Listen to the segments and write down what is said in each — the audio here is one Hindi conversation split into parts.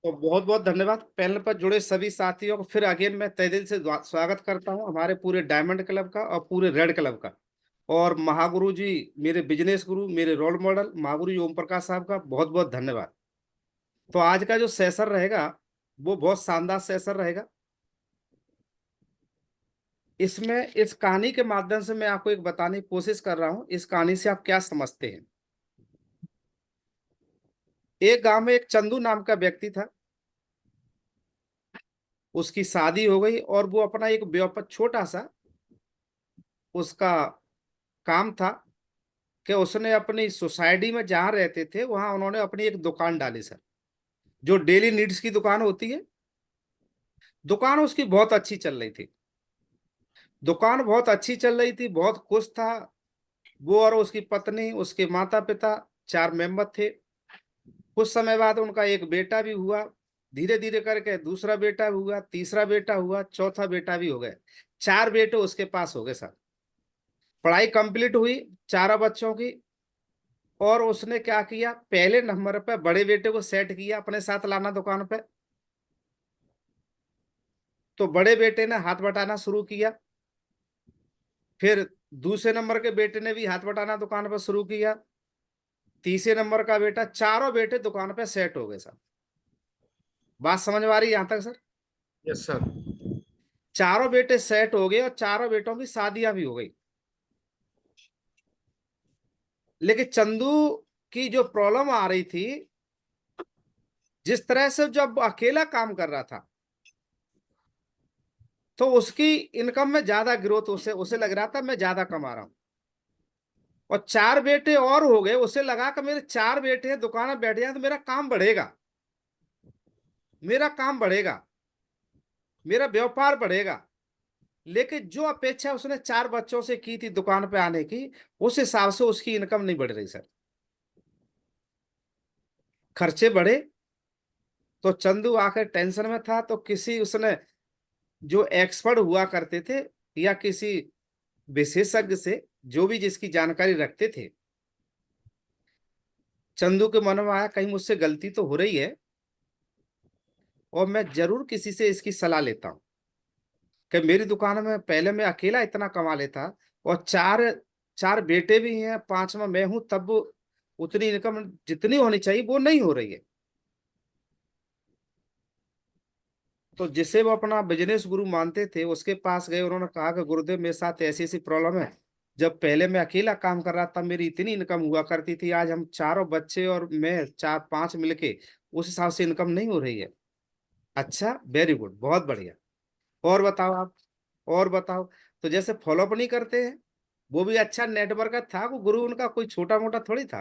तो बहुत बहुत धन्यवाद। पैनल पर जुड़े सभी साथियों को फिर अगेन मैं तहे दिल से स्वागत करता हूं हमारे पूरे डायमंड क्लब का और पूरे रेड क्लब का। और महागुरु जी, मेरे बिजनेस गुरु, मेरे रोल मॉडल महागुरु जी ओम प्रकाश साहब का बहुत बहुत धन्यवाद। तो आज का जो सेशन रहेगा वो बहुत शानदार सेशन रहेगा। इसमें इस कहानी के माध्यम से मैं आपको एक बताने की कोशिश कर रहा हूं, इस कहानी से आप क्या समझते हैं। एक गांव में एक चंदू नाम का व्यक्ति था। उसकी शादी हो गई और वो अपना एक व्यापार, छोटा सा उसका काम था कि उसने अपनी सोसाइटी में जहां रहते थे वहां उन्होंने अपनी एक दुकान डाली सर, जो डेली नीड्स की दुकान होती है। दुकान उसकी बहुत अच्छी चल रही थी। दुकान बहुत अच्छी चल रही थी, बहुत खुश था वो और उसकी पत्नी, उसके माता पिता, 4 मेंबर थे। कुछ समय बाद उनका एक बेटा भी हुआ। धीरे धीरे करके दूसरा बेटा हुआ, तीसरा बेटा हुआ, चौथा बेटा भी हो गया। 4 बेटे उसके पास हो गए सर। पढ़ाई कंप्लीट हुई चारों बच्चों की। और उसने क्या किया, पहले नंबर पे बड़े बेटे को सेट किया अपने साथ लाना दुकान पे। तो बड़े बेटे ने हाथ बटाना शुरू किया। फिर दूसरे नंबर के बेटे ने भी हाथ बटाना दुकान पर शुरू किया। तीसरे नंबर का बेटा, चारों बेटे दुकान पे सेट हो गए सर। बात समझ में आ रही है यहां तक सर? Yes sir. चारों बेटे सेट हो गए और चारों बेटों की शादियां भी हो गई। लेकिन चंदू की जो प्रॉब्लम आ रही थी, जिस तरह से जब अकेला काम कर रहा था तो उसकी इनकम में ज्यादा ग्रोथ, उसे उसे लग रहा था मैं ज्यादा कमा रहा हूं। और 4 बेटे और हो गए, उसे लगा कि मेरे 4 बेटे हैं दुकान में बैठ जाए तो मेरा काम बढ़ेगा, मेरा काम बढ़ेगा, मेरा व्यापार बढ़ेगा। लेकिन जो अपेक्षा उसने 4 बच्चों से की थी दुकान पे आने की, उस हिसाब से उसकी इनकम नहीं बढ़ रही सर। खर्चे बढ़े। तो चंदू आकर टेंशन में था, तो किसी उसने जो एक्सपर्ट हुआ करते थे या किसी विशेषज्ञ से, जो भी जिसकी जानकारी रखते थे, चंदू के मन में आया कहीं मुझसे गलती तो हो रही है और मैं जरूर किसी से इसकी सलाह लेता हूँ कि मेरी दुकान में पहले मैं अकेला इतना कमा लेता और चार चार बेटे भी हैं, पांचवा मैं हूं, तब उतनी इनकम जितनी होनी चाहिए वो नहीं हो रही है। तो जिसे वो अपना बिजनेस गुरु मानते थे उसके पास गए। उन्होंने कहा कि गुरुदेव मेरे साथ ऐसी ऐसी प्रॉब्लम है। जब पहले मैं अकेला काम कर रहा था मेरी इतनी इनकम हुआ करती थी, आज हम चारों बच्चे और मैं 4-5 मिलके उस हिसाब से इनकम नहीं हो रही है। अच्छा, वेरी गुड, बहुत बढ़िया। और बताओ आप, और बताओ। तो जैसे फॉलोअप नहीं करते हैं, वो भी अच्छा नेटवर्क था, वो गुरु उनका कोई छोटा मोटा थोड़ी था।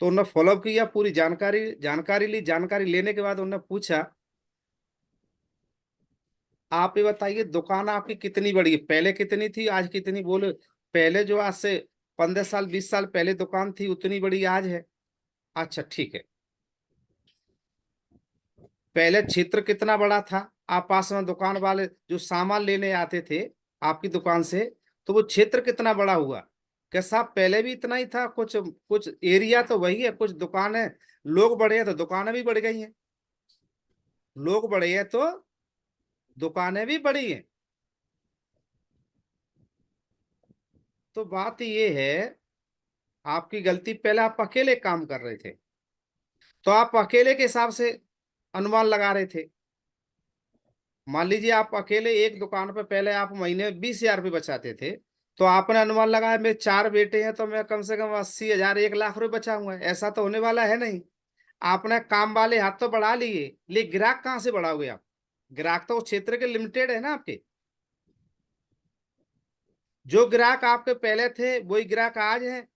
तो उन्होंने फॉलोअप किया, पूरी जानकारी जानकारी ली। जानकारी लेने के बाद उन्होंने पूछा आप ये बताइए दुकान आपकी कितनी बड़ी है, पहले कितनी थी आज कितनी, बोले पहले जो आज से 15 साल 20 साल पहले दुकान थी उतनी बड़ी आज है। अच्छा ठीक है। पहले क्षेत्र कितना बड़ा था, आप पास में दुकान वाले जो सामान लेने आते थे आपकी दुकान से, तो वो क्षेत्र कितना बड़ा हुआ? क्या साहब पहले भी इतना ही था, कुछ कुछ एरिया तो वही है, कुछ दुकानें, लोग बढ़े हैं तो दुकानें भी बढ़ गई हैं, लोग बढ़े हैं तो दुकानें भी बढ़ी हैं। तो बात ये है, आपकी गलती, पहले आप अकेले काम कर रहे थे तो आप अकेले के हिसाब से अनुमान लगा रहे थे। मान लीजिए आप अकेले एक दुकान पे पहले आप महीने में 20,000 रुपये बचाते थे, तो आपने अनुमान लगाया मेरे 4 बेटे हैं तो मैं कम से कम 80,000 1 लाख रुपये बचाऊंगा। ऐसा तो होने वाला है नहीं। आपने काम वाले हाथ तो बढ़ा लिए, लेकिन ग्राहक कहाँ से बढ़ाओगे आप? ग्राहक तो उस क्षेत्र के लिमिटेड है ना आपके। जो ग्राहक आपके पहले थे वही ग्राहक आज है।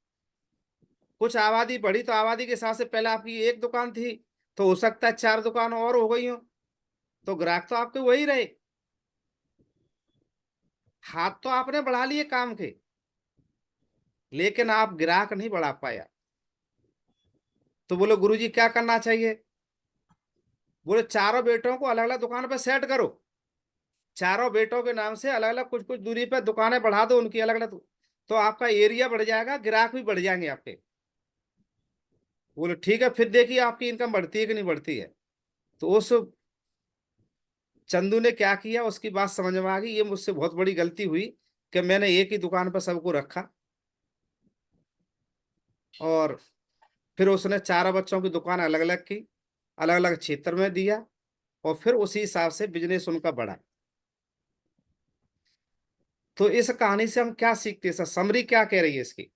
कुछ आबादी बढ़ी तो आबादी के हिसाब से पहले आपकी एक दुकान थी, तो हो सकता है 4 दुकान और हो गई हो, तो ग्राहक तो आपके वही रहे। हाथ तो आपने बढ़ा लिए काम के, लेकिन आप ग्राहक नहीं बढ़ा पाया। तो बोले गुरुजी क्या करना चाहिए? बोले चारों बेटों को अलग अलग दुकान पर सेट करो। चारों बेटों के नाम से अलग अलग कुछ कुछ दूरी पर दुकानें बढ़ा दो उनकी अलग अलग, तो आपका एरिया बढ़ जाएगा, ग्राहक भी बढ़ जाएंगे आपके। बोले ठीक है, फिर देखिए आपकी इनकम बढ़ती है कि नहीं बढ़ती है। तो उस चंदू ने क्या किया, उसकी बात समझ में आ गई, ये मुझसे बहुत बड़ी गलती हुई कि मैंने एक ही दुकान पर सबको रखा। और फिर उसने चारों बच्चों की दुकान अलग अलग की, अलग अलग क्षेत्र में दिया, और फिर उसी हिसाब से बिजनेस उनका बढ़ा। तो इस कहानी से हम क्या सीखते हैं सर, समरी क्या कह रही है इसकी?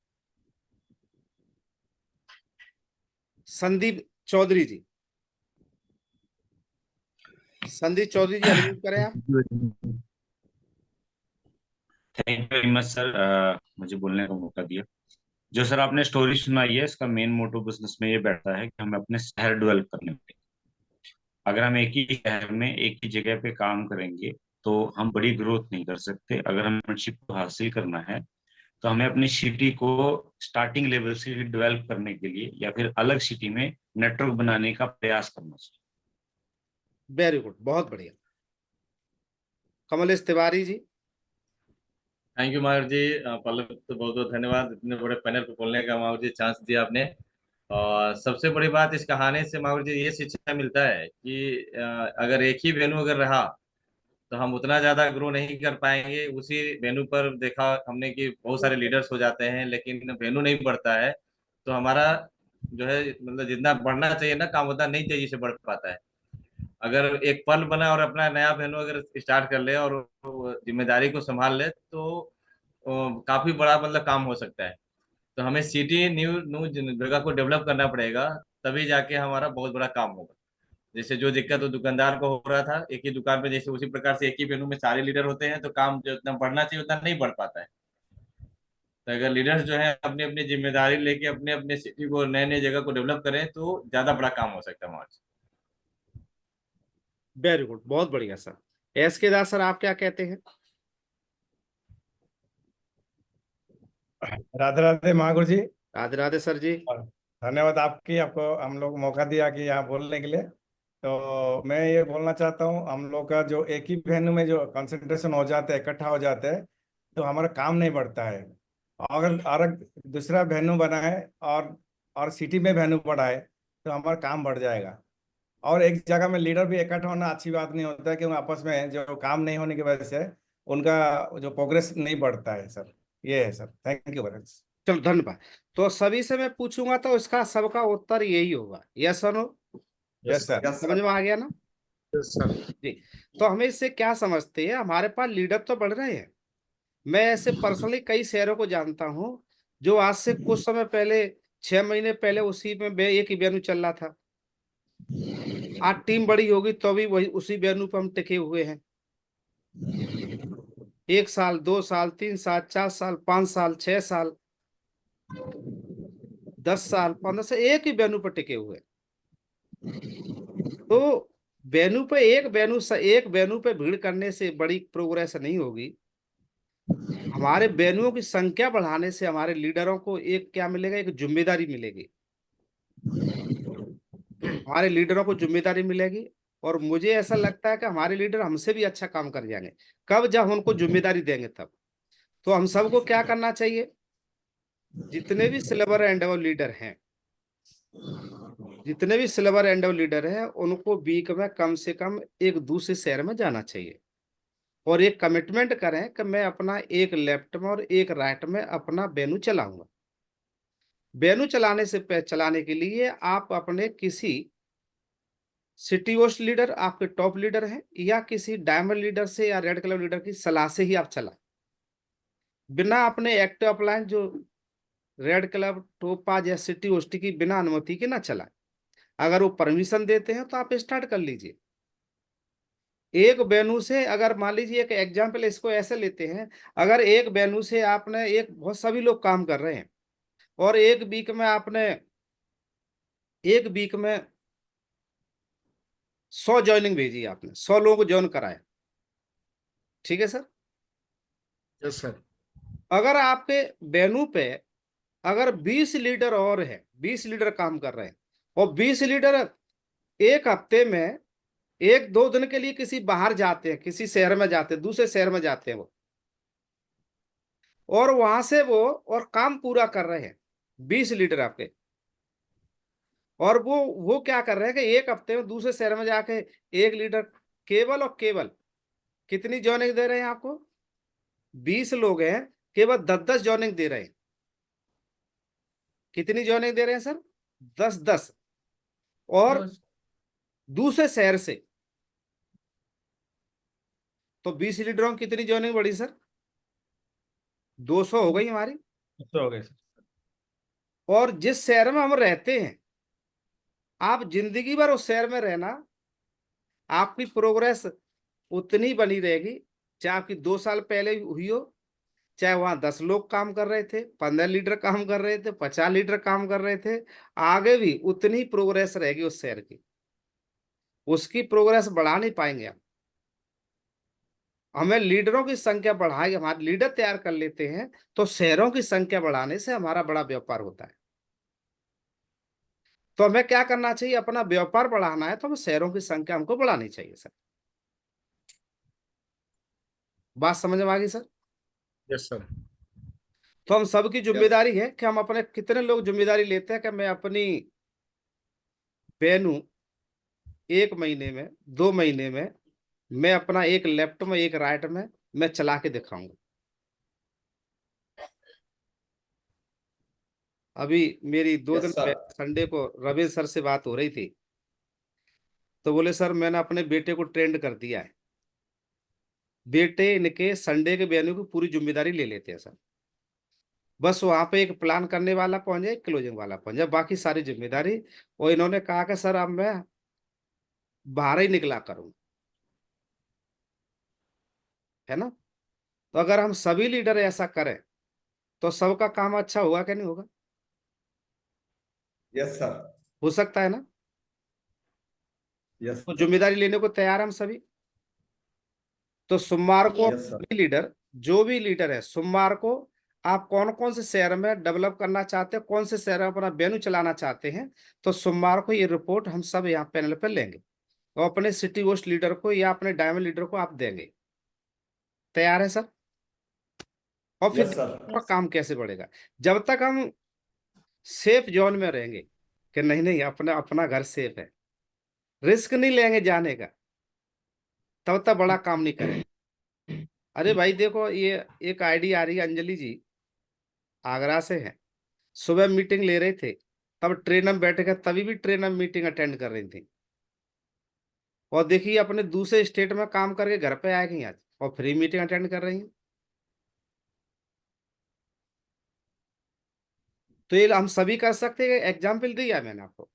संदीप चौधरी जी, संदीप चौधरी जी अनम्यूट करें आप। Thank you very much sir, मुझे बोलने का मौका दिया। जो सर आपने स्टोरी सुनाई है, इसका मेन मोटो बिजनेस में ये बैठता है कि हमें अपने शहर डेवलप करने होंगे। अगर हम एक ही शहर में एक ही जगह पे काम करेंगे तो हम बड़ी ग्रोथ नहीं कर सकते। अगर हमें मेंबरशिप को हासिल करना है तो हमें अपनी सिटी को स्टार्टिंग लेवल से डेवलप करने के लिए या फिर अलग सिटी में नेटवर्क बनाने का प्रयास करना चाहिए। वेरी गुड, बहुत बढ़िया। कमलेश तिवारी जी। Thank you Mahavir ji. पल्लव, तो बहुत बहुत धन्यवाद, इतने बड़े पैनल पे बोलने का महावीर जी चांस दिया आपने। और सबसे बड़ी बात इस कहानी से महावीर जी ये शिक्षा मिलता है कि अगर एक ही वेन्यू अगर रहा तो हम उतना ज्यादा ग्रो नहीं कर पाएंगे। उसी वेन्यू पर देखा हमने कि बहुत सारे लीडर्स हो जाते हैं, लेकिन वेन्यू नहीं बढ़ता है तो हमारा जो है मतलब जितना बढ़ना चाहिए ना काम, उतना नहीं तेजी से बढ़ पाता है। अगर एक पल बना और अपना नया वेन्यू अगर स्टार्ट कर ले और जिम्मेदारी को संभाल ले तो काफी बड़ा मतलब काम हो सकता है। तो हमें सिटी न्यू न्यू जगह को डेवलप करना पड़ेगा, तभी जाके हमारा बहुत बड़ा काम होगा। जैसे जो दिक्कत वो दुकानदार को हो रहा था एक ही दुकान पे, जैसे उसी प्रकार से एक ही वेन्यू में सारे लीडर होते हैं तो काम जो उतना बढ़ना चाहिए उतना नहीं बढ़ पाता है। तो अगर लीडर्स जो है अपनी अपनी जिम्मेदारी लेके अपने अपने सिटी को नए नए जगह को डेवलप करें तो ज्यादा बड़ा काम हो सकता है वहां से। वेरी गुड, बहुत बढ़िया सर। एस के दास सर, आप क्या कहते हैं? राधे राधे महागुरु जी। राधे राधे सर जी। और धन्यवाद आपकी, आपको हम लोग मौका दिया कि यहाँ बोलने के लिए। तो मैं ये बोलना चाहता हूँ, हम लोग का जो एक ही वेन्यू में जो कंसंट्रेशन हो जाते हैं, इकट्ठा हो जाते हैं, तो हमारा काम नहीं बढ़ता है। अगर दूसरा वेन्यू बनाए और सिटी में वेन्यू बढ़ाए तो हमारा काम बढ़ जाएगा। और एक जगह में लीडर भी इकट्ठा होना अच्छी बात नहीं होता है, क्योंकि आपस में जो काम नहीं होने की वजह से उनका जो प्रोग्रेस नहीं बढ़ता है सर। ये है sir, thank you very much. चलो धन्यवाद। तो सभी से मैं पूछूंगा तो इसका सबका उत्तर यही होगा, यस और नो। Yes sir. समझ में आ गया ना? सर। जी। तो हमें इससे क्या समझते हैं, हमारे पास लीडर तो बढ़ रहे हैं। मैं ऐसे पर्सनली कई शहरों को जानता हूं जो आज से कुछ समय पहले, 6 महीने पहले उसी में एक ही वेन्यू चल रहा था। आज टीम बड़ी होगी तो भी वही उसी वेन्यू पर हम टिके हुए हैं। 1 साल, 2 साल, 3 साल, 4 साल, 5 साल, 6 साल, 10 साल, 15 साल एक ही वेन्यू पर टिके हुए हैं। तो एक वेन्यू पे भीड़ करने से बड़ी प्रोग्रेस नहीं होगी। हमारे वेन्युओं की संख्या बढ़ाने से हमारे लीडरों को एक क्या मिलेगा, एक जिम्मेदारी मिलेगी। हमारे लीडरों को जिम्मेदारी मिलेगी। और मुझे ऐसा लगता है कि हमारे लीडर हमसे भी अच्छा काम कर जाएंगे। कब? जब उनको जिम्मेदारी देंगे तब। तो हम सबको क्या करना चाहिए, जितने भी सिल्वर एंड एबव लीडर हैं, जितने भी सिल्वर एंड एबव लीडर हैं, उनको वीक में कम से कम एक दूसरे शहर में जाना चाहिए। और एक कमिटमेंट करें कि मैं अपना एक लेफ्ट में और एक राइट में अपना वेन्यू चलाऊंगा। वेन्यू चलाने के लिए आप अपने किसी सिटी होस्ट लीडर, आपके टॉप लीडर हैं, या किसी डायमंड लीडर से या रेड क्लब लीडर की सलाह से ही आप चलाएं। बिना अपने एक्टिव अप्लायंस जो रेड क्लब, टोपाज या सिटी होस्ट की बिना अनुमति के ना चलाएं। अगर वो परमिशन देते हैं तो आप स्टार्ट कर लीजिए। एक वेन्यू से, अगर मान लीजिए एक एग्जाम्पल इसको ऐसे लेते हैं, अगर एक वेन्यू से आपने एक बहुत सभी लोग काम कर रहे हैं और एक वीक में 100 ज्वाइनिंग भेजी, आपने 100 लोगों को ज्वाइन कराया, ठीक है सर। Yes sir. अगर आपके वेन्यू पे अगर 20 लीडर और है, 20 लीडर काम कर रहे हैं, और 20 लीडर एक हफ्ते में 1-2 दिन के लिए किसी बाहर जाते हैं, किसी शहर में जाते हैं, दूसरे शहर में जाते हैं वो, और वहां से वो और काम पूरा कर रहे हैं 20 लीडर आपके, और वो क्या कर रहे हैं कि एक हफ्ते में दूसरे शहर में जाके 1 लीटर केवल और केवल कितनी जॉइनिंग दे रहे हैं आपको? 20 लोग हैं, केवल 10-10 जॉइनिंग दे रहे हैं। कितनी जॉइनिंग दे रहे हैं सर? 10-10। और दूसरे शहर से तो 20 लीटरों की कितनी जॉइनिंग बढ़ी सर? 200 हो गई हमारी। तो हो गए सर। और जिस शहर में हम रहते हैं, आप जिंदगी भर उस शहर में रहना, आपकी प्रोग्रेस उतनी बनी रहेगी, चाहे आपकी 2 साल पहले हुई हो, चाहे वहां 10 लोग काम कर रहे थे, 15 लीटर काम कर रहे थे, 50 लीटर काम कर रहे थे, आगे भी उतनी प्रोग्रेस रहेगी उस शहर की। उसकी प्रोग्रेस बढ़ा नहीं पाएंगे हम। हमें लीडरों की संख्या बढ़ाएगी, हमारे लीडर तैयार कर लेते हैं तो शहरों की संख्या बढ़ाने से हमारा बड़ा व्यापार होता है। तो हमें क्या करना चाहिए? अपना व्यापार बढ़ाना है तो हमें शहरों की संख्या हमको बढ़ानी चाहिए सर। बात समझ में आ गई सर? Yes sir. तो हम सबकी जिम्मेदारी है कि हम अपने कितने लोग जिम्मेदारी लेते हैं कि मैं अपनी वेन्यू 1 महीने में, 2 महीने में, मैं अपना एक लेफ्ट में एक राइट में मैं चला के दिखाऊंगा। अभी मेरी 2 दिन यस सर। संडे को रवि सर से बात हो रही थी, तो बोले सर मैंने अपने बेटे को ट्रेंड कर दिया है, बेटे इनके संडे के वेन्यू की पूरी जिम्मेदारी ले लेते हैं सर। बस वहां पे एक प्लान करने वाला पहुंच जाए, एक क्लोजिंग वाला पहुंच जाए, बाकी सारी जिम्मेदारी। और इन्होंने कहा कि सर अब मैं बाहर ही निकला करूं, है ना? तो अगर हम सभी लीडर ऐसा करें तो सबका काम अच्छा होगा क्या नहीं होगा? Yes sir. हो सकता है ना? यस तो जिम्मेदारी लेने को तैयार हम सभी। तो सोमवार को यस सर। सभी लीडर, जो भी लीडर है, सोमवार को आप कौन कौन से शहर में डेवलप करना चाहते हैं, कौन से शहर में अपना वेन्यू चलाना चाहते हैं, तो सोमवार को ये रिपोर्ट हम सब यहाँ पैनल पर लेंगे और अपने सिटी वेस्ट लीडर को या अपने डायमंड लीडर को आप देंगे। तैयार है सर? और फिर यस सर। देखो काम कैसे बढ़ेगा। जब तक हम सेफ जोन में रहेंगे कि नहीं नहीं अपना अपना घर सेफ है, रिस्क नहीं लेंगे जाने का, तब तक बड़ा काम नहीं करेंगे। अरे भाई देखो, ये एक आईडी आ रही है, अंजलि जी आगरा से है। सुबह मीटिंग ले रहे थे, तब ट्रेन में बैठे गए, तभी भी ट्रेन में मीटिंग अटेंड कर रही थी। और देखिए अपने दूसरे स्टेट में काम करके घर पे आ गई आज और फ्री मीटिंग अटेंड कर रही हैं। तो ये हम सभी कर सकते हैं, एग्जाम्पल दिया मैंने आपको।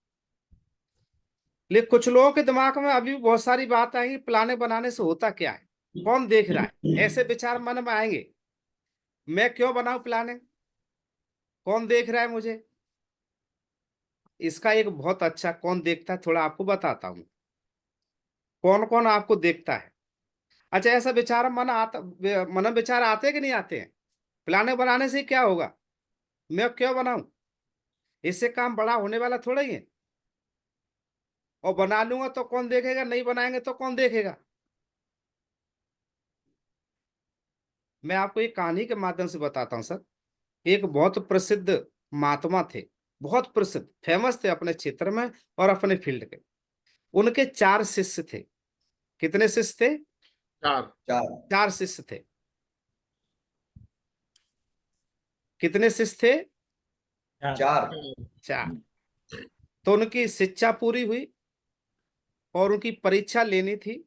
लेकिन कुछ लोगों के दिमाग में अभी भी बहुत सारी बात आएंगी, प्लाने बनाने से होता क्या है, कौन देख रहा है, ऐसे विचार मन में आएंगे। मैं क्यों बनाऊं प्लानिंग, कौन देख रहा है मुझे? इसका एक बहुत अच्छा कौन देखता है थोड़ा आपको बताता हूँ। कौन कौन आपको देखता है? अच्छा, ऐसा विचार मन में विचार आते हैं कि नहीं आते हैं? प्लानिंग बनाने से क्या होगा, मैं क्यों बनाऊं, इससे काम बड़ा होने वाला थोड़ा ही है। और बना लूंगा तो कौन देखेगा, नहीं बनाएंगे तो कौन देखेगा? मैं आपको एक कहानी के माध्यम से बताता हूँ सर। एक बहुत प्रसिद्ध महात्मा थे, बहुत प्रसिद्ध, फेमस थे अपने क्षेत्र में और अपने फील्ड के। उनके 4 शिष्य थे। कितने शिष्य थे? चार। चार। 4 शिष्य थे। कितने शिष्य थे? चार। 4। तो उनकी शिक्षा पूरी हुई और उनकी परीक्षा लेनी थी।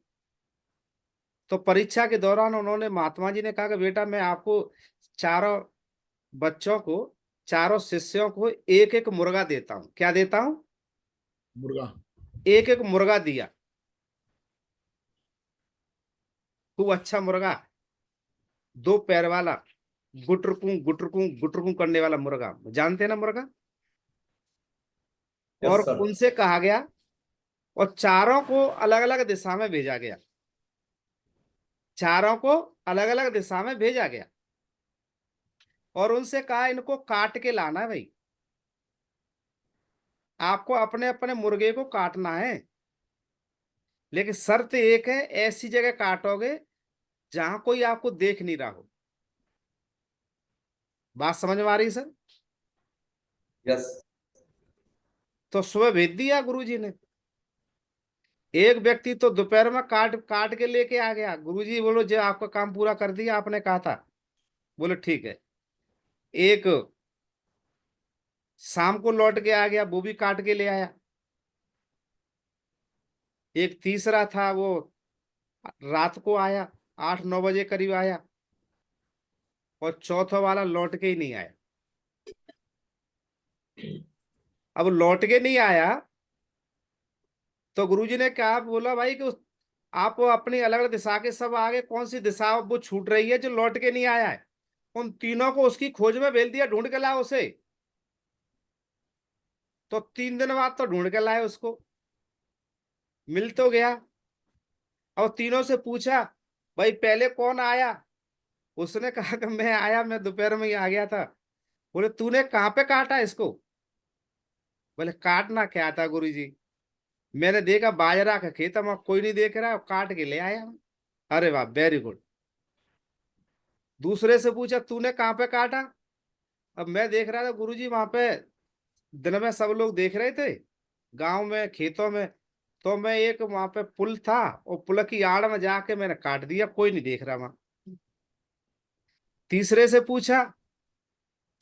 तो परीक्षा के दौरान उन्होंने, महात्मा जी ने कहा कि बेटा मैं आपको चारों बच्चों को, चारों शिष्यों को एक एक मुर्गा देता हूं। क्या देता हूं? मुर्गा। एक एक मुर्गा दिया, खूब अच्छा मुर्गा, 2 पैर वाला, गुटरकू गुटरकू गुटरकू करने वाला मुर्गा, जानते हैं ना मुर्गा? यस और सर। उनसे कहा गया और चारों को अलग अलग दिशा में भेजा गया, चारों को अलग अलग दिशा में भेजा गया और उनसे कहा इनको काट के लाना है भाई, आपको अपने अपने मुर्गे को काटना है, लेकिन शर्त एक है, ऐसी जगह काटोगे जहां कोई आपको देख नहीं रहा हो। बात समझ में आ रही है सर? यस। तो सुबह भेज दिया गुरुजी ने। एक व्यक्ति तो दोपहर में काट काट के लेके आ गया, गुरुजी बोलो जो आपका काम पूरा कर दिया आपने कहा था, बोले ठीक है। एक शाम को लौट के आ गया, वो भी काट के ले आया। एक तीसरा था, वो रात को आया, 8-9 बजे करीब आया। और चौथा वाला लौट के ही नहीं आया। अब लौट के नहीं आया तो गुरुजी ने क्या बोला, भाई कि आप अपनी अलग अलग दिशा के सब आगे, कौन सी दिशा वो छूट रही है जो लौट के नहीं आया है। उन तीनों को उसकी खोज में भेज दिया, ढूंढ के लाओ उसे। तो 3 दिन बाद तो ढूंढ के लाए उसको, मिल तो गया। और तीनों से पूछा, भाई पहले कौन आया। उसने कहा कि मैं आया, मैं दोपहर में ही आ गया था। बोले तूने कहाँ पे काटा इसको। बोले काटना क्या था गुरुजी, मैंने देखा बाजरा का खेत में कोई नहीं देख रहा, काट के ले आया। अरे वाह, वेरी गुड। दूसरे से पूछा तूने कहाँ पे काटा। अब मैं देख रहा था गुरुजी, वहां पे दिन में सब लोग देख रहे थे, गांव में खेतों में। तो मैं एक वहां पे पुल था, और पुल की आड़ में जाके मैंने काट दिया, कोई नहीं देख रहा वहां। तीसरे से पूछा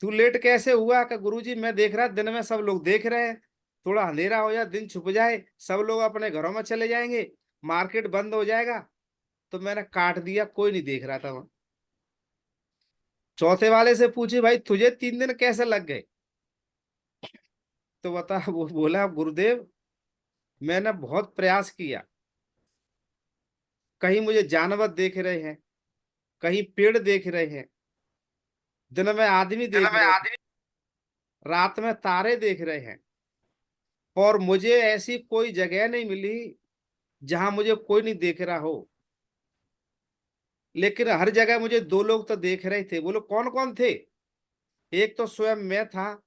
तू लेट कैसे हुआ, कि गुरुजी मैं देख रहा दिन में सब लोग देख रहे हैं, थोड़ा अंधेरा हो जाए, दिन छुप जाए, सब लोग अपने घरों में चले जाएंगे, मार्केट बंद हो जाएगा, तो मैंने काट दिया, कोई नहीं देख रहा था वहां। चौथे वाले से पूछे, भाई तुझे 3 दिन कैसे लग गए। तो बता, वो बोला गुरुदेव मैंने बहुत प्रयास किया, कहीं मुझे जानवर देख रहे हैं, कहीं पेड़ देख रहे हैं, दिन में आदमी देख रहे हैं, रात में तारे देख रहे हैं, और मुझे ऐसी कोई जगह नहीं मिली जहां मुझे कोई नहीं देख रहा हो। लेकिन हर जगह मुझे 2 लोग तो देख रहे थे। बोलो कौन कौन थे। एक तो स्वयं मैं था,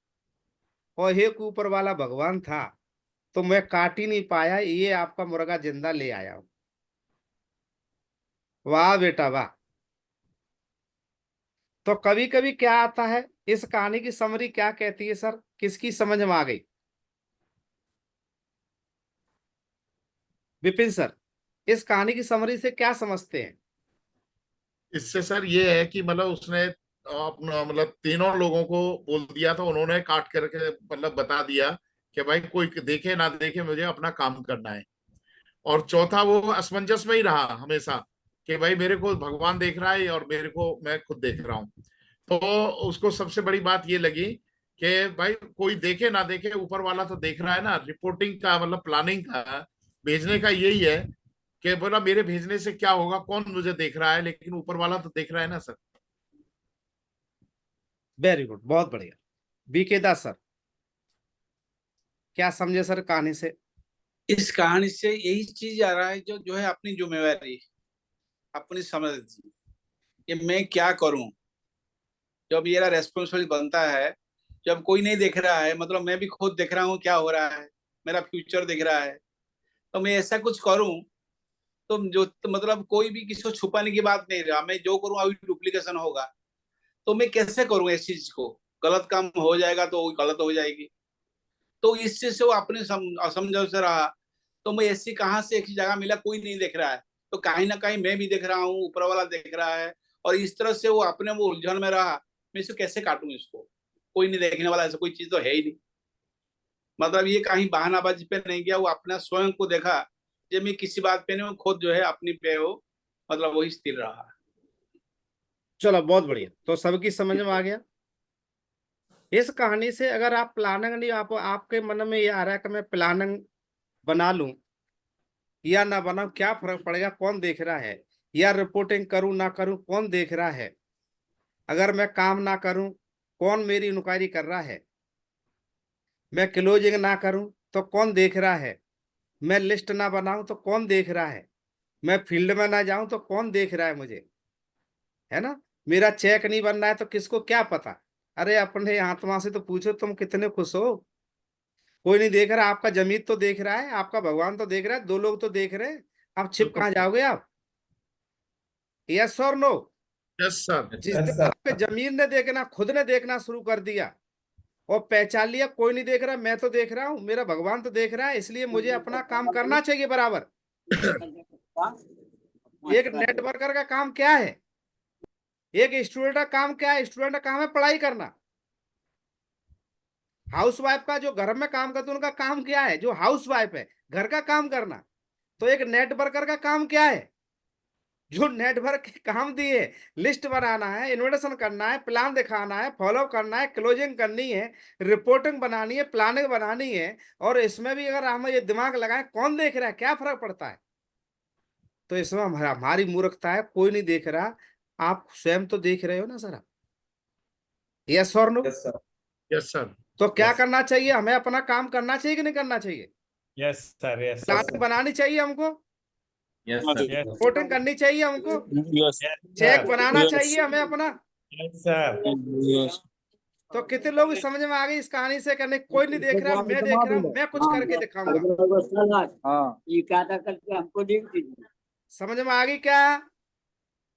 और एक ऊपर वाला भगवान था। तो मैं काट ही नहीं पाया, ये आपका मुर्गा जिंदा ले आया हूं। वाह बेटा वाह। तो कभी कभी क्या आता है, इस कहानी की समरी क्या कहती है सर, किसकी समझ में आ गई। विपिन सर, इस कहानी की समरी से क्या समझते हैं। इससे सर ये है कि मतलब उसने अपना मतलब तीनों लोगों को बोल दिया था, उन्होंने काट करके मतलब बता दिया कि भाई कोई देखे ना देखे मुझे अपना काम करना है। और चौथा वो असमंजस में ही रहा हमेशा कि भाई मेरे को भगवान देख रहा है और मेरे को मैं खुद देख रहा हूँ। तो उसको सबसे बड़ी बात ये लगी कि भाई कोई देखे ना देखे, ऊपर वाला तो देख रहा है ना। रिपोर्टिंग का मतलब प्लानिंग का, भेजने का यही है कि बोला मेरे भेजने से क्या होगा, कौन मुझे देख रहा है, लेकिन ऊपर वाला तो देख रहा है ना सर। वेरी गुड, बहुत बढ़िया। बीके दास सर, क्या समझे सर कहानी से। इस कहानी से यही चीज आ रहा है, जो जो है अपनी जिम्मेवारी, अपनी समझ, कि मैं क्या करूं। जब मेरा रेस्पॉन्सिबिलिटी बनता है, जब कोई नहीं देख रहा है, मतलब मैं भी खुद देख रहा हूँ क्या हो रहा है, मेरा फ्यूचर देख रहा है, तो मैं ऐसा कुछ करूं। तो जो तो मतलब कोई भी किसी को छुपाने की बात नहीं रहा, मैं जो करूं अभी डुप्लीकेशन होगा। तो मैं कैसे करूं इस चीज को, गलत काम हो जाएगा तो वो गलत हो जाएगी। तो इस चीज से वो अपने असमंजस से रहा। तो मैं ऐसी कहाँ से एक जगह मिला, कोई नहीं देख रहा है, तो कहीं ना कहीं मैं भी देख रहा हूँ, ऊपर वाला देख रहा है। और इस तरह से वो अपने वो उलझन में रहा, मैं इसको कैसे काटूं इसको, कोई नहीं देखने वाला, ऐसा कोई चीज तो है ही नहीं। मतलब ये कहीं बहानाबाजी पे नहीं गया, वो अपना स्वयं को देखा, जब मैं किसी बात पे नहीं, वो खुद जो है अपनी पे वो मतलब वही स्थिर रहा। चलो बहुत बढ़िया, तो सबकी समझ में आ गया। इस कहानी से अगर आप प्लानिंग नहीं, आपके मन में ये आ रहा है कि मैं प्लानिंग बना लूं या ना बनाऊं, क्या फर्क पड़ेगा, कौन देख रहा है, या रिपोर्टिंग करूं ना करूं, कौन देख रहा है, अगर मैं काम ना करूं कौन मेरी इंक्वायरी कर रहा है, मैं क्लोजिंग ना करूं तो कौन देख रहा है, मैं लिस्ट ना बनाऊं तो कौन देख रहा है, मैं फील्ड में ना जाऊं तो कौन देख रहा है मुझे, है ना, मेरा चेक नहीं बन रहा है तो किसको क्या पता। अरे अपने आत्मा से तो पूछो तुम कितने खुश हो। कोई नहीं देख रहा, आपका जमीर तो देख रहा है, आपका भगवान तो देख रहा है, 2 लोग तो देख रहे हैं, आप छिप कहाँ जाओगे आप। यस और नो। Yes sir. जिस दिन आपके जमीर ने देखना, खुद ने देखना शुरू कर दिया, और पहचान लिया कोई नहीं देख रहा, मैं तो देख रहा हूं, मेरा भगवान तो देख रहा है, इसलिए मुझे अपना काम करना चाहिए बराबर। एक नेटवर्कर का काम क्या है, एक स्टूडेंट का काम क्या है? स्टूडेंट का काम है पढ़ाई करना। हाउसवाइफ का जो घर में काम करते उनका काम क्या है? जो हाउसवाइफ है घर का काम करना। तो एक नेटवर्कर का काम क्या है? जो नेटवर्क के काम दिए, लिस्ट बनाना है, इन्विटेशन करना है, प्लान दिखाना है, फॉलो करना है, क्लोजिंग करनी है, रिपोर्टिंग बनानी है, प्लानिंग बनानी है। और इसमें भी अगर हम ये दिमाग लगाएं कौन देख रहा है, क्या फर्क पड़ता है? तो इसमें हमारी मूर्खता है, कोई नहीं देख रहा, आप स्वयं तो देख रहे हो ना सर। यस और no? Yes sir. Yes sir. तो क्या Yes. करना चाहिए? हमें अपना काम करना चाहिए कि नहीं करना चाहिए? यस सर, यस प्लानिंग बनानी चाहिए हमको, यस सर। यस रिपोर्टिंग करनी चाहिए हमको, यस चेक बनाना Yes. चाहिए हमें अपना। Yes sir. यस तो कितने लोग इस समझ में आ गई इस कहानी से? करने कोई नहीं देख रहा, मैं देख रहा हूं, मैं कुछ करके दिखाऊंगा। हाँ ये क्या था करके हमको देख दीजिए। समझ में आ गई क्या?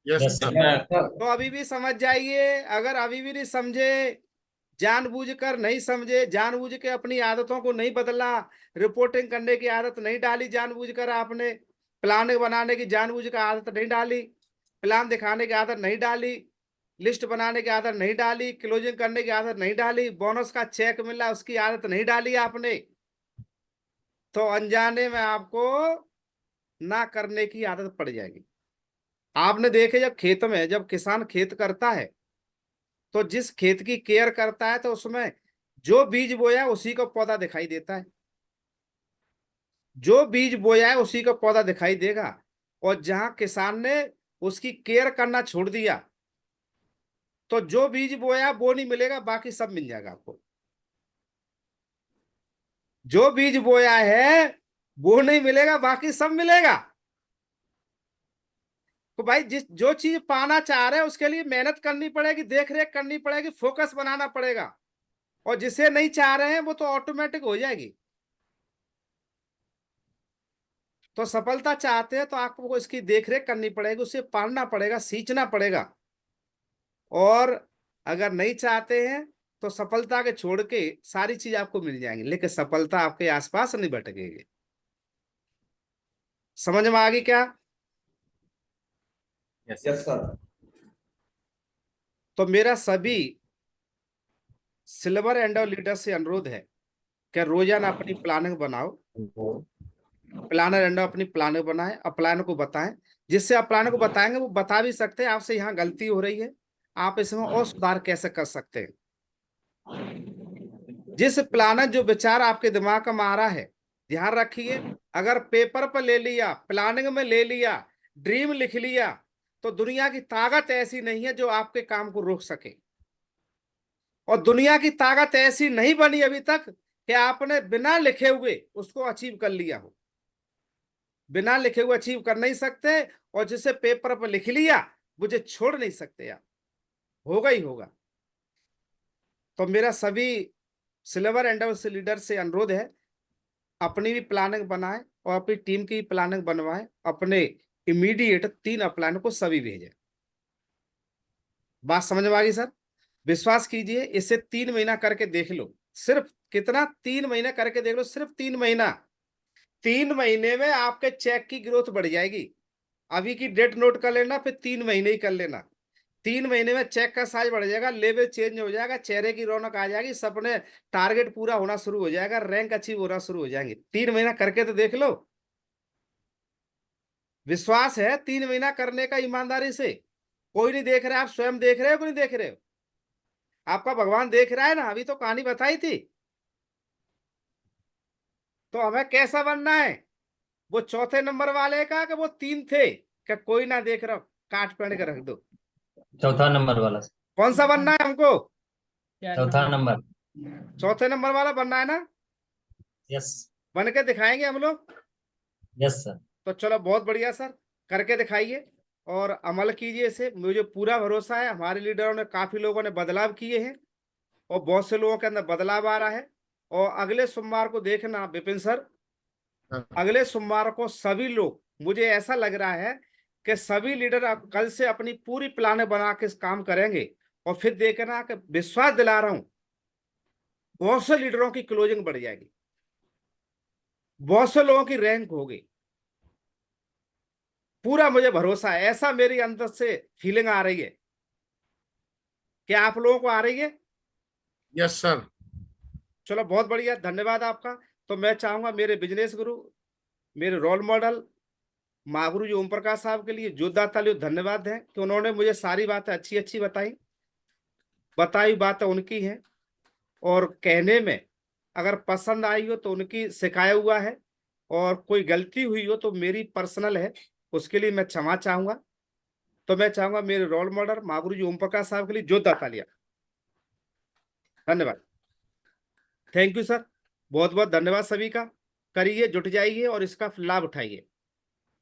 Yes Yes, sir. तो अभी भी समझ जाइए। अगर अभी भी नहीं समझे, जानबूझकर नहीं समझे, जानबूझ के अपनी आदतों को नहीं बदला, रिपोर्टिंग करने की आदत नहीं डाली जानबूझकर आपने, प्लान बनाने की जानबूझकर आदत नहीं डाली, प्लान दिखाने की आदत नहीं डाली, लिस्ट बनाने की आदत नहीं डाली, क्लोजिंग करने की आदत नहीं डाली, बोनस का चेक मिला उसकी आदत नहीं डाली आपने, तो अनजाने में आपको ना करने की आदत पड़ जाएगी। आपने देखे जब खेत में, जब किसान खेत करता है तो जिस खेत की केयर करता है तो उसमें जो बीज बोया है उसी को पौधा दिखाई देता है, जो बीज बोया है उसी को पौधा दिखाई देगा। और जहां किसान ने उसकी केयर करना छोड़ दिया तो जो बीज बोया वो नहीं मिलेगा, बाकी सब मिल जाएगा आपको। जो बीज बोया है वो नहीं मिलेगा, बाकी सब मिलेगा। तो भाई जो चीज पाना चाह रहे हैं उसके लिए मेहनत करनी पड़ेगी, देख रेख करनी पड़ेगी, फोकस बनाना पड़ेगा। और जिसे नहीं चाह रहे हैं वो तो ऑटोमेटिक हो जाएगी। तो सफलता चाहते हैं तो आपको इसकी देखरेख करनी पड़ेगी, उसे पालना पड़ेगा, सींचना पड़ेगा। और अगर नहीं चाहते हैं तो सफलता के छोड़ के सारी चीज आपको मिल जाएंगी, लेकिन सफलता आपके आसपास नहीं भटकेगी। समझ में आ गई क्या? Yes sir. तो मेरा सभी सिल्वर एंडो लीडर से अनुरोध है कि रोजाना अपनी प्लानिंग बनाओ, प्लानर एंडो अपनी प्लानिंग बनाए, प्लान को बताएं। जिससे आप प्लान को बताएंगे वो बता भी सकते हैं आपसे यहाँ गलती हो रही है, आप इसमें और सुधार कैसे कर सकते हैं। जिस प्लानर जो विचार आपके दिमाग में आ रहा है, ध्यान रखिए, अगर पेपर पर ले लिया, प्लानिंग में ले लिया, ड्रीम लिख लिया, तो दुनिया की ताकत ऐसी नहीं है जो आपके काम को रोक सके। और दुनिया की ताकत ऐसी नहीं बनी अभी तक कि आपने बिना लिखे हुए उसको अचीव कर लिया हो। बिना लिखे हुए अचीव कर नहीं सकते, और जिसे पेपर पर लिख लिया मुझे छोड़ नहीं सकते आप, होगा ही होगा। तो मेरा सभी सिल्वर एंडो लीडर से अनुरोध है, अपनी भी प्लानिंग बनाएं और अपनी टीम की प्लानिंग बनवाएं, अपने इमीडिएट 3 अपलाइन को सभी भेजें। बात समझ में आ गई सर? विश्वास कीजिए, इसे 3 महीना करके देख लो। सिर्फ कितना? 3 महीने करके देख लो, सिर्फ 3 महीना। 3 महीने में आपके चेक की ग्रोथ बढ़ जाएगी। अभी की डेट नोट कर लेना, फिर 3 महीने ही कर लेना। 3 महीने में चेक का साइज बढ़ जाएगा, लेवल चेंज हो जाएगा, चेहरे की रौनक आ जाएगी, सपने टारगेट पूरा होना शुरू हो जाएगा, रैंक अचीव होना शुरू हो जाएंगे। 3 महीना करके तो देख लो। विश्वास है 3 महीना करने का ईमानदारी से? कोई नहीं देख रहा, आप स्वयं देख रहे हो कि नहीं देख रहे हो? आपका भगवान देख रहा है ना, अभी तो कहानी बताई थी। तो हमें कैसा बनना है? वो चौथे नंबर वाले का कि वो 3 थे क्या? कोई ना देख रहा, काट पेड़ के रख दो। चौथा नंबर वाला। कौन सा बनना है हमको? चौथा नंबर। चौथे नंबर वाला बनना है ना? यस। बन के दिखाएंगे हम लोग। Yes sir. तो चलो बहुत बढ़िया सर, करके दिखाइए और अमल कीजिए इसे। मुझे पूरा भरोसा है हमारे लीडरों ने, काफी लोगों ने बदलाव किए हैं और बहुत से लोगों के अंदर बदलाव आ रहा है। और अगले सोमवार को देखना विपिन सर, अगले सोमवार को सभी लोग, मुझे ऐसा लग रहा है कि सभी लीडर कल से अपनी पूरी प्लान बना के काम करेंगे। और फिर देखना कि विश्वास दिला रहा हूं, बहुत से लीडरों की क्लोजिंग बढ़ जाएगी, बहुत से लोगों की रैंक होगी। पूरा मुझे भरोसा है, ऐसा मेरी अंदर से फीलिंग आ रही है। क्या आप लोगों को आ रही है? Yes sir. चलो बहुत बढ़िया, धन्यवाद आपका। तो मैं चाहूंगा मेरे बिजनेस गुरु, मेरे रोल मॉडल महागुरु जी ओम प्रकाश साहब के लिए जोरदार तालियों धन्यवाद है कि उन्होंने मुझे सारी बातें अच्छी अच्छी बताई बातें उनकी हैं, और कहने में अगर पसंद आई हो तो उनकी सिखाया हुआ है, और कोई गलती हुई हो तो मेरी पर्सनल है, उसके लिए मैं क्षमा चाहूंगा। तो मैं चाहूंगा मेरे रोल मॉडल महागुरु जी ओम प्रकाश साहब के लिए जोरदार तालियां। धन्यवाद, थैंक यू सर, बहुत बहुत धन्यवाद सभी का। करिए, जुट जाइए और इसका लाभ उठाइए।